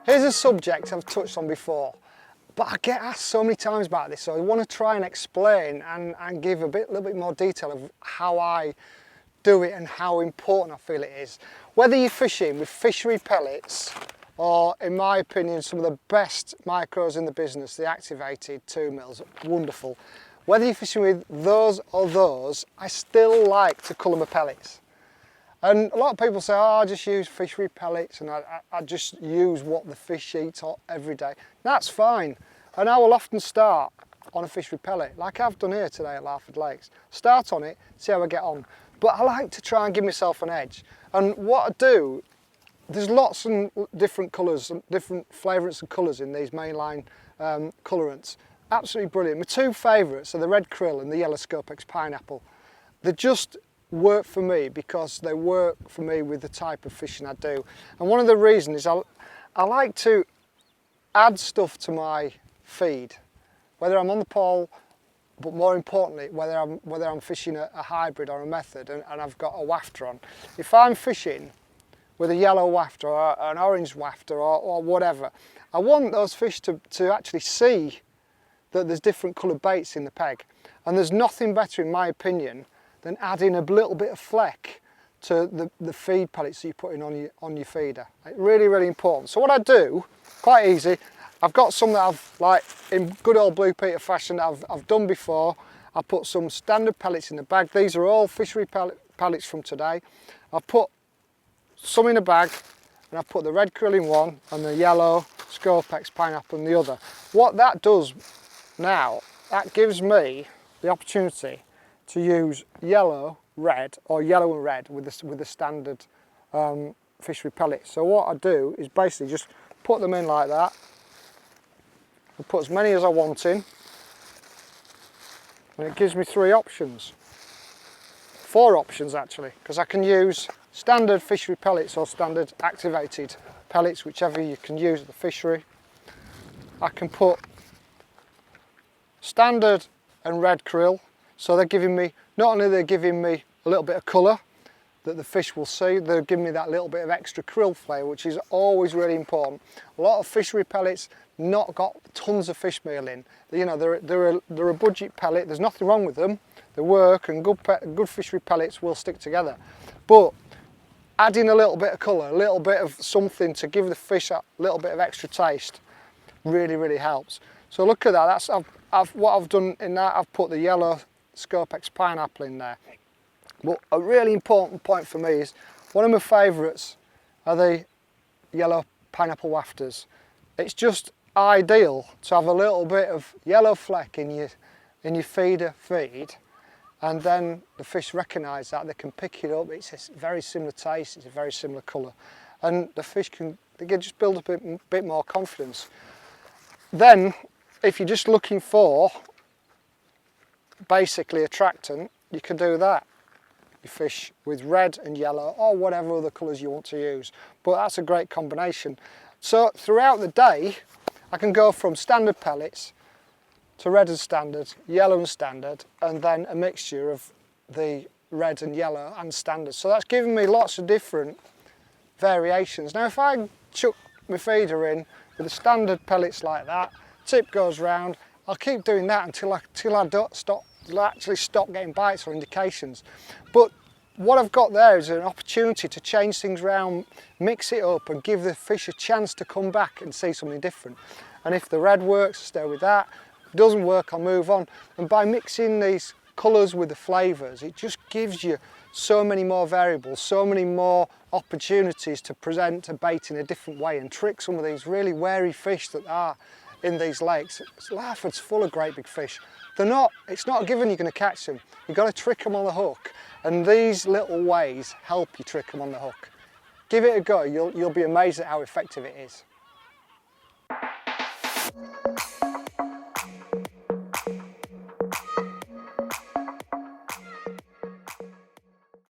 Here's a subject I've touched on before, but I get asked so many times about this, so I want to try and explain and give a little bit more detail of how I do it and how important I feel it is. Whether you're fishing with fishery pellets or, in my opinion, some of the best micros in the business, the activated 2 mils, wonderful. Whether you're fishing with those or those, I still like to colour my pellets. And a lot of people say, oh, I just use fishery pellets and I just use what the fish eat every day. That's fine. And I will often start on a fishery pellet, like I've done here today at Larford Lakes. Start on it, see how I get on. But I like to try and give myself an edge. And what I do, there's lots of different colours, different flavourants and colours in these mainline colourants. Absolutely brilliant. My 2 favourites are the red krill and the yellow Scopex pineapple. They're just work for me because they work for me with the type of fishing I do. And one of the reasons is I like to add stuff to my feed, whether I'm on the pole, but more importantly, whether I'm fishing a hybrid or a method and I've got a wafter on. If I'm fishing with a yellow wafter or an orange wafter or whatever, I want those fish to actually see that there's different coloured baits in the peg. And there's nothing better, in my opinion, than adding a little bit of fleck to the feed pellets that you're putting on your feeder. Really, really important. So what I do, quite easy, I've got some that I've, like in good old Blue Peter fashion, that I've done before. I put some standard pellets in the bag. These are all fishery pellets from today. I've put some in a bag and I've put the red krill in one and the yellow Scopex pineapple in the other. What that does now, that gives me the opportunity to use yellow, red, or yellow and red with the standard fishery pellets. So what I do is basically just put them in like that. I put as many as I want in, and it gives me 3 options. 4 options actually, because I can use standard fishery pellets or standard activated pellets, whichever you can use at the fishery. I can put standard and red krill. So they're giving me, not only they're giving me a little bit of colour that the fish will see, they're giving me that little bit of extra krill flavour, which is always really important. A lot of fishery pellets not got tons of fish meal in. You know, they're a budget pellet, there's nothing wrong with them. They work, and good fishery pellets will stick together. But adding a little bit of colour, a little bit of something to give the fish a little bit of extra taste really, really helps. So look at that, that's what I've done in that. I've put the yellow Scopex pineapple in there. But a really important point for me is one of my favourites are the yellow pineapple wafters. It's just ideal to have a little bit of yellow fleck in your feeder feed, and then the fish recognise that, they can pick it up. It's a very similar taste, it's a very similar colour, and the fish can just build up a bit more confidence. Then if you're just looking for basically attractant, you can do that. You fish with red and yellow or whatever other colours you want to use, but that's a great combination. So throughout the day I can go from standard pellets to red and standard, yellow and standard, and then a mixture of the red and yellow and standard. So that's giving me lots of different variations. Now if I chuck my feeder in with the standard pellets like that, tip goes round, I'll keep doing that until I don't actually stop getting bites or indications. But what I've got there is an opportunity to change things around, mix it up, and give the fish a chance to come back and see something different. And if the red works, stay with that. If it doesn't work, I'll move on. And by mixing these colours with the flavours, it just gives you so many more variables, so many more opportunities to present a bait in a different way and trick some of these really wary fish that are in these lakes. Larford's full of great big fish. It's not a given you're going to catch them. You've got to trick them on the hook, and these little ways help you trick them on the hook. Give it a go, you'll be amazed at how effective it is.